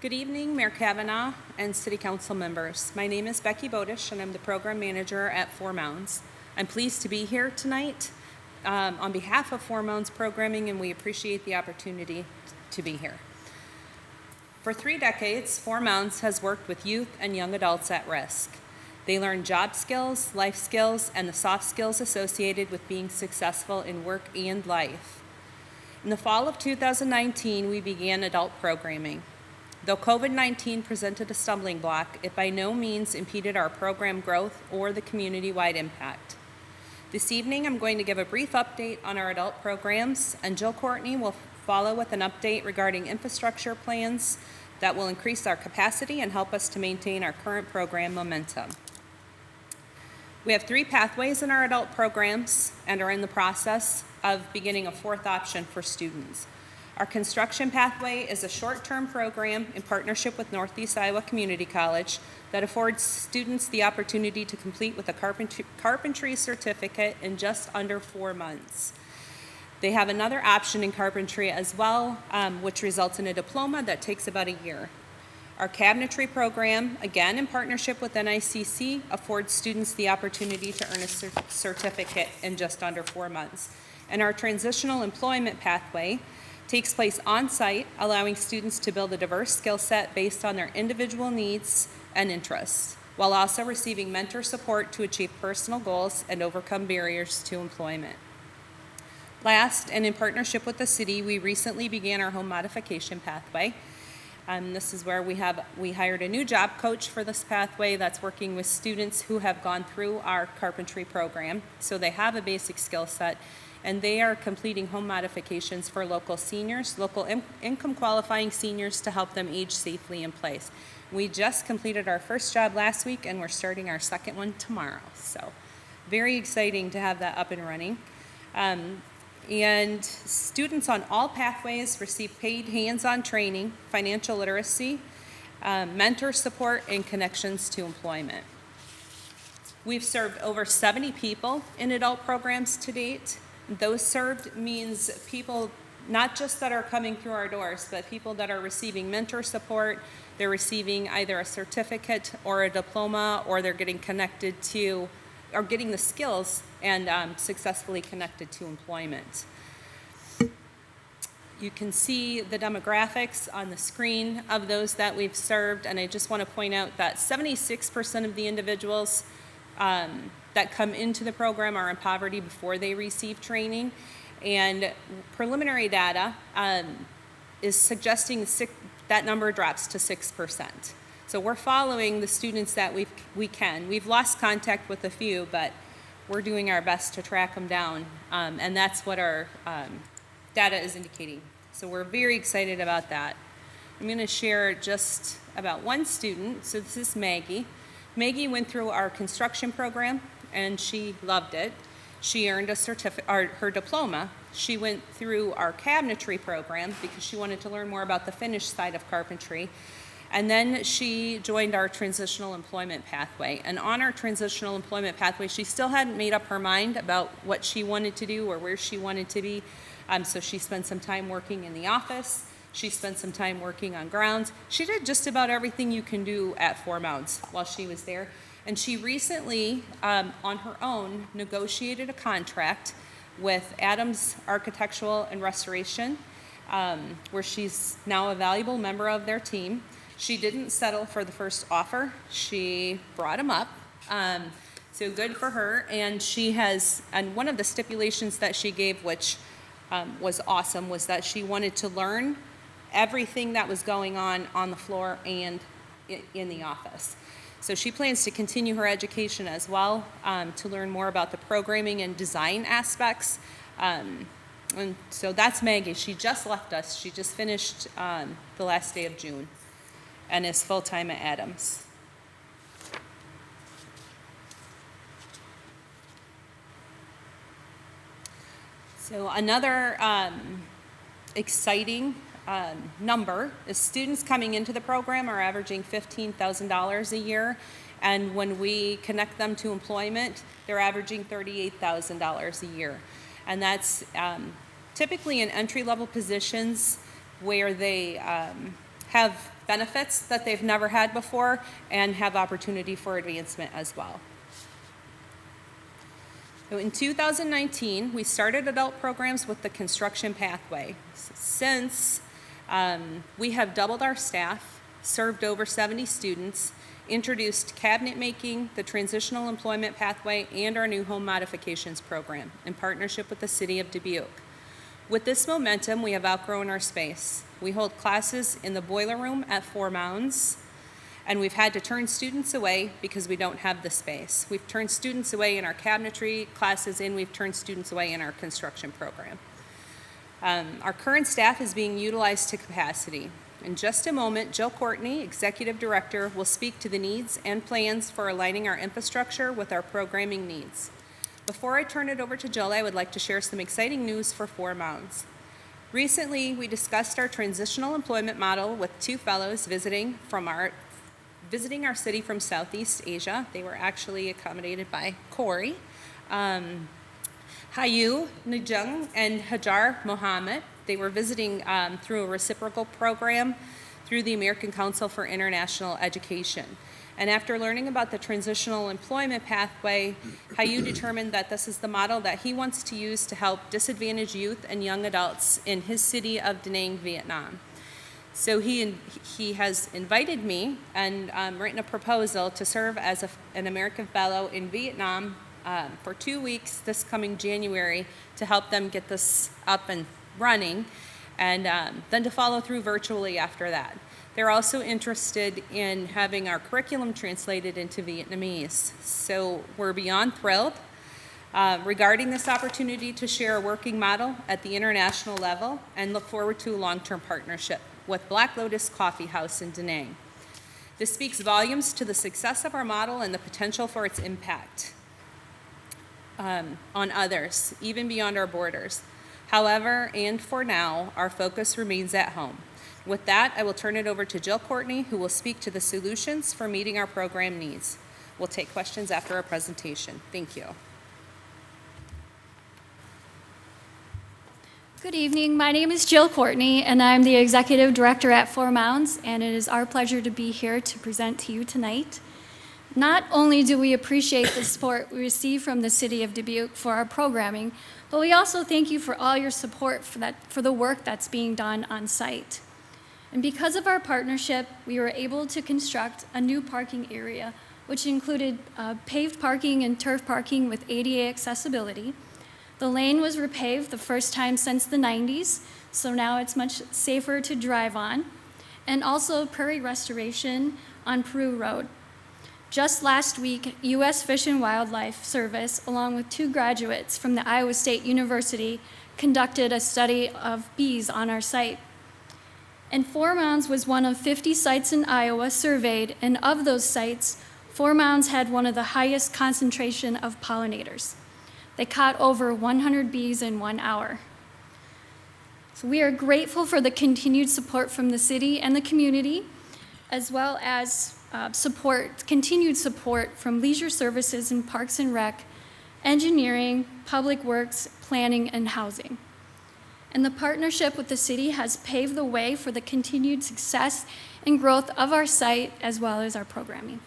Good evening, Mayor Kavanaugh and City Council members. My name is Becky Bodish, and I'm the Program Manager at Four Mounds. I'm pleased to be here tonight on behalf of Four Mounds Programming, and we appreciate the opportunity to be here. For 3 decades, Four Mounds has worked with youth and young adults at risk. They learn job skills, life skills, and the soft skills associated with being successful in work and life. In the fall of 2019, we began adult programming. Though COVID-19 presented a stumbling block, it by no means impeded our program growth or the community-wide impact. This evening, I'm going to give a brief update on our adult programs, and Jill Courtney will follow with an update regarding infrastructure plans that will increase our capacity and help us to maintain our current program momentum. We have 3 pathways in our adult programs and are in the process of beginning a 4th option for students. Our construction pathway is a short-term program in partnership with Northeast Iowa Community College that affords students the opportunity to complete with a carpentry certificate in just under 4 months. They have another option in carpentry as well, which results in a diploma that takes about a year. Our cabinetry program, again in partnership with NICC, affords students the opportunity to earn a certificate in just under 4 months. And our transitional employment pathway takes place on-site, allowing students to build a diverse skill set based on their individual needs and interests, while also receiving mentor support to achieve personal goals and overcome barriers to employment. Last, and in partnership with the city, we recently began our home modification pathway. This is where we hired a new job coach for this pathway that's working with students who have gone through our carpentry program, so they have a basic skill set, and they are completing home modifications for local seniors, local income qualifying seniors, to help them age safely in place. We just completed our first job last week, and we're starting our second one tomorrow. So very exciting to have that up and running. And students on all pathways receive paid hands-on training, financial literacy, mentor support, and connections to employment. We've served over 70 people in adult programs to date. Those served means people not just that are coming through our doors, but people that are receiving mentor support. They're receiving either a certificate or a diploma, or they're getting connected to, or getting the skills and successfully connected to employment. You can see the demographics on the screen of those that we've served, and I just want to point out that 76% of the individuals that come into the program are in poverty before they receive training, and preliminary data is suggesting that number drops to 6%. So we're following the students that we can. We've lost contact with a few, but we're doing our best to track them down, and that's what our data is indicating. So we're very excited about that. I'm going to share just about one student. So this is Maggie. Maggie went through our construction program, and she loved it. She earned a certificate, or her diploma. She went through our cabinetry program because she wanted to learn more about the finished side of carpentry. And then she joined our transitional employment pathway. And on our transitional employment pathway, she still hadn't made up her mind about what she wanted to do or where she wanted to be. So she spent some time working in the office. She spent some time working on grounds. She did just about everything you can do at Four Mounds while she was there. And she recently, on her own, negotiated a contract with Adams Architectural and Restoration, where she's now a valuable member of their team. She didn't settle for the first offer. She brought him up. So good for her. And she has, and one of the stipulations that she gave, which was awesome, was that she wanted to learn everything that was going on the floor and in the office. So she plans to continue her education as well, to learn more about the programming and design aspects. And so that's Maggie. She just left us. She just finished the last day of June and is full-time at Adams. So another exciting number is students coming into the program are averaging $15,000 a year, and when we connect them to employment, they're averaging $38,000 a year. And that's typically in entry-level positions where they have benefits that they've never had before and have opportunity for advancement as well. So in 2019, we started adult programs with the construction pathway. Since we have doubled our staff, served over 70 students, introduced cabinet making, the transitional employment pathway, and our new home modifications program in partnership with the City of Dubuque. With this momentum, we have outgrown our space. We hold classes in the boiler room at Four Mounds, and we've had to turn students away because we don't have the space. We've turned students away in our cabinetry classes, and we've turned students away in our construction program. Our current staff is being utilized to capacity. In just a moment, Jill Courtney, Executive Director, will speak to the needs and plans for aligning our infrastructure with our programming needs. Before I turn it over to Jill, I would like to share some exciting news for Four Mounds. Recently, we discussed our transitional employment model with two fellows visiting our city from Southeast Asia. They were actually accommodated by Corey. Hayu Nujung and Hajar Mohammed. They were visiting through a reciprocal program through the American Council for International Education. And after learning about the transitional employment pathway, Hayu determined that this is the model that he wants to use to help disadvantaged youth and young adults in his city of Da Nang, Vietnam. So he has invited me and written a proposal to serve as an American Fellow in Vietnam for 2 weeks this coming January to help them get this up and running, and then to follow through virtually after that. They're also interested in having our curriculum translated into Vietnamese. So we're beyond thrilled regarding this opportunity to share a working model at the international level and look forward to a long-term partnership with Black Lotus Coffee House in Da Nang. This speaks volumes to the success of our model and the potential for its impact on others, even beyond our borders. However, and for now, our focus remains at home. With that, I will turn it over to Jill Courtney, who will speak to the solutions for meeting our program needs. We'll take questions after our presentation. Thank you. Good evening. My name is Jill Courtney, and I'm the Executive Director at Four Mounds, and it is our pleasure to be here to present to you tonight. Not only do we appreciate the support we receive from the City of Dubuque for our programming, but we also thank you for all your support for the work that's being done on site. And because of our partnership, we were able to construct a new parking area, which included paved parking and turf parking with ADA accessibility. The lane was repaved the first time since the 90s, so now it's much safer to drive on, and also prairie restoration on Peru Road. Just last week, U.S. Fish and Wildlife Service, along with 2 graduates from the Iowa State University, conducted a study of bees on our site. And Four Mounds was one of 50 sites in Iowa surveyed, and of those sites, Four Mounds had one of the highest concentration of pollinators. They caught over 100 bees in 1 hour. So we are grateful for the continued support from the city and the community, as well as continued support from Leisure Services and Parks and Rec, Engineering, Public Works, Planning, and Housing. And the partnership with the city has paved the way for the continued success and growth of our site as well as our programming.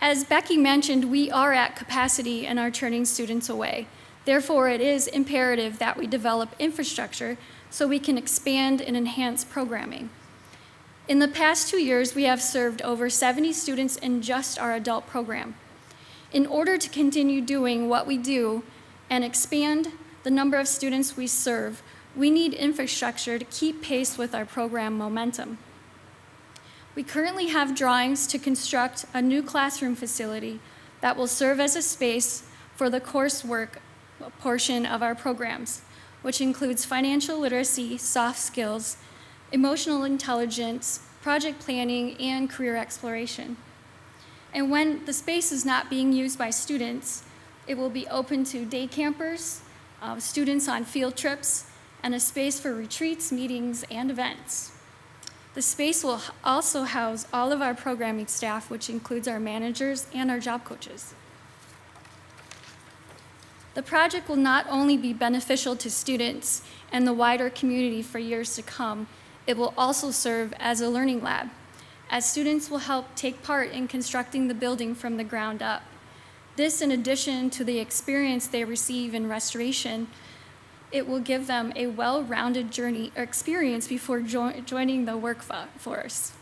As Becky mentioned, we are at capacity and are turning students away. Therefore, it is imperative that we develop infrastructure so we can expand and enhance programming. In the past 2 years, we have served over 70 students in just our adult program. In order to continue doing what we do and expand the number of students we serve, we need infrastructure to keep pace with our program momentum. We currently have drawings to construct a new classroom facility that will serve as a space for the coursework portion of our programs, which includes financial literacy, soft skills, emotional intelligence, project planning, and career exploration. And when the space is not being used by students, it will be open to day campers, students on field trips, and a space for retreats, meetings, and events. The space will also house all of our programming staff, which includes our managers and our job coaches. The project will not only be beneficial to students and the wider community for years to come, it will also serve as a learning lab, as students will help take part in constructing the building from the ground up. This, in addition to the experience they receive in restoration, it will give them a well-rounded journey or experience before joining the workforce.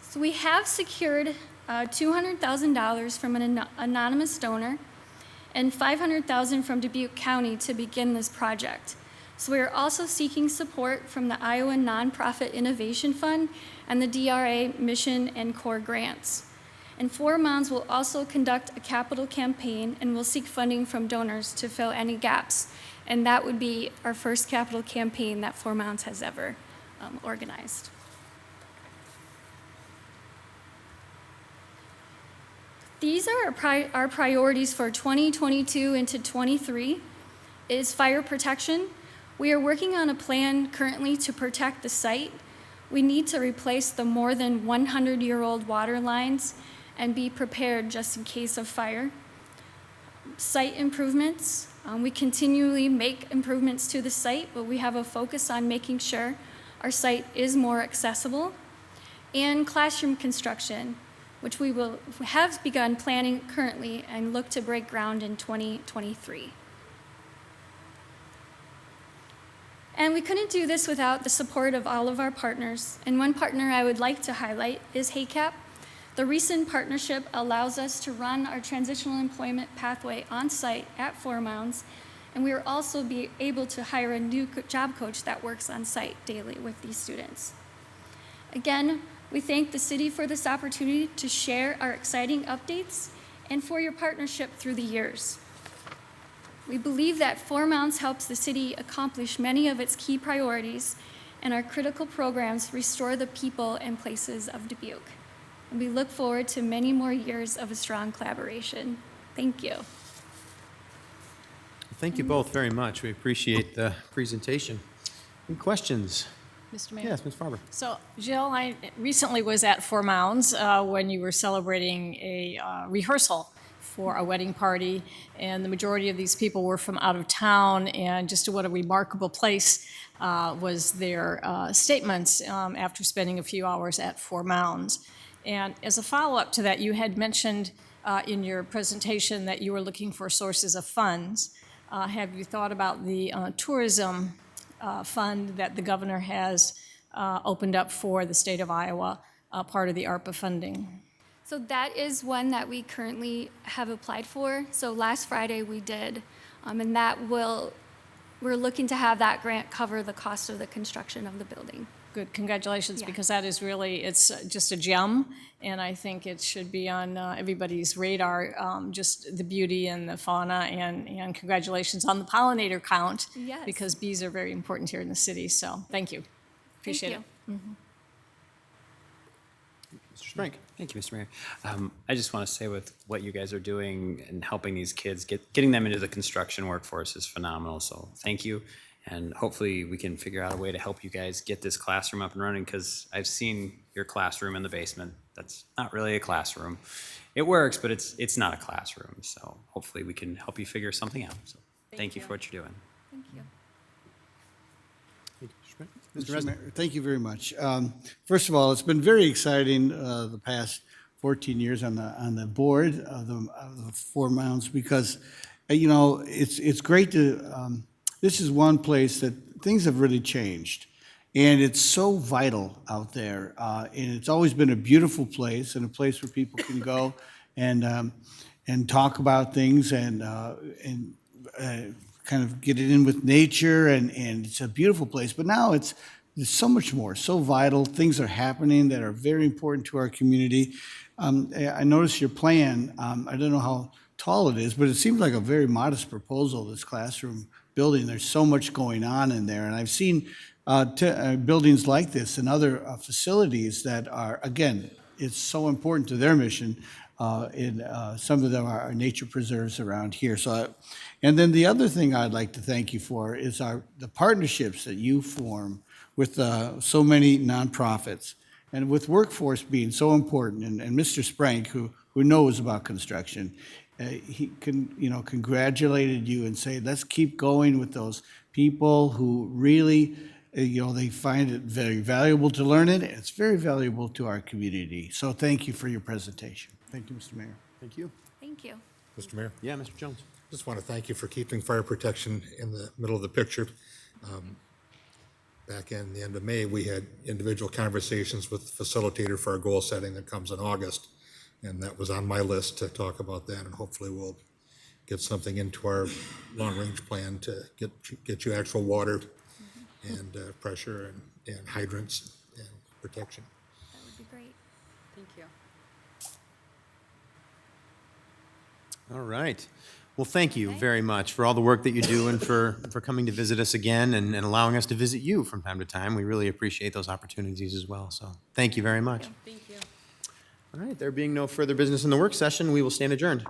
So we have secured $200,000 from an anonymous donor and $500,000 from Dubuque County to begin this project. So we are also seeking support from the Iowa Nonprofit Innovation Fund and the DRA Mission and Core grants. And Four Mounds will also conduct a capital campaign and will seek funding from donors to fill any gaps. And that would be our first capital campaign that Four Mounds has ever organized. These are our priorities for 2022 into 23 is fire protection. We are working on a plan currently to protect the site. We need to replace the more than 100-year-old water lines and be prepared just in case of fire. Site improvements. We continually make improvements to the site, but we have a focus on making sure our site is more accessible. And classroom construction, which we have begun planning currently and look to break ground in 2023. And we couldn't do this without the support of all of our partners. And one partner I would like to highlight is HACAP. The recent partnership allows us to run our transitional employment pathway on site at Four Mounds, and we will also be able to hire a new job coach that works on site daily with these students. Again, we thank the city for this opportunity to share our exciting updates and for your partnership through the years. We believe that Four Mounds helps the city accomplish many of its key priorities, and our critical programs restore the people and places of Dubuque. And we look forward to many more years of a strong collaboration. Thank you. Thank you both very much. We appreciate the presentation. Any questions? Mr. Mayor? Yes, Ms. Farber. So, Jill, I recently was at Four Mounds when you were celebrating a rehearsal for a wedding party, and the majority of these people were from out of town, and just what a remarkable place was their statements after spending a few hours at Four Mounds. And as a follow-up to that, you had mentioned in your presentation that you were looking for sources of funds. Have you thought about the tourism fund that the governor has opened up for the state of Iowa, part of the ARPA funding? So that is one that we currently have applied for. So last Friday we did, and we're looking to have that grant cover the cost of the construction of the building. Good, congratulations, Yeah. because that is really, it's just a gem, and I think it should be on everybody's radar, just the beauty and the fauna, and congratulations on the pollinator count. Yes. Because bees are very important here in the city, so thank you. Appreciate it. Thank Mr. Sprank. Thank you, Mr. Mayor. I just want to say with what you guys are doing and helping these kids, getting them into the construction workforce is phenomenal. So thank you. And hopefully we can figure out a way to help you guys get this classroom up and running, because I've seen your classroom in the basement. That's not really a classroom. It works, but it's not a classroom. So hopefully we can help you figure something out. So thank you for what you're doing. Thank you. Thank you, Mr. Sprank. Mr. Mr. Resnick. Mayor, thank you very much. First of all, it's been very exciting the past 14 years on the board of the Four Mounds, because you know it's great to. This is one place that things have really changed, and it's so vital out there. And it's always been a beautiful place, and a place where people can go and talk about things and kind of get it in with nature, and it's a beautiful place. But now there's so much more, so vital. Things are happening that are very important to our community. I noticed your plan. I don't know how tall it is, but it seems like a very modest proposal, this classroom building. There's so much going on in there. And I've seen buildings like this and other facilities that are, again, it's so important to their mission. Some of them are nature preserves around here. And then the other thing I'd like to thank you for is the partnerships that you form with so many nonprofits. And with workforce being so important, and Mr. Sprank, who knows about construction, he congratulated you and say, let's keep going with those people who really, they find it very valuable to learn it. It's very valuable to our community. So thank you for your presentation. Thank you, Mr. Mayor. Thank you. Thank you. Mr. Mayor, Yeah, Mr. Jones. just want to thank you for keeping fire protection in the middle of the picture. Back in the end of May, we had individual conversations with the facilitator for our goal setting that comes in August. And that was on my list to talk about that, and hopefully we'll get something into our long-range plan to get you actual water and pressure and hydrants and protection. That would be great. Thank you. All right. Well, thank you very much for all the work that you do and for coming to visit us again and allowing us to visit you from time to time. We really appreciate those opportunities as well. So thank you very much. Thank you. All right, there being no further business in the work session, we will stand adjourned.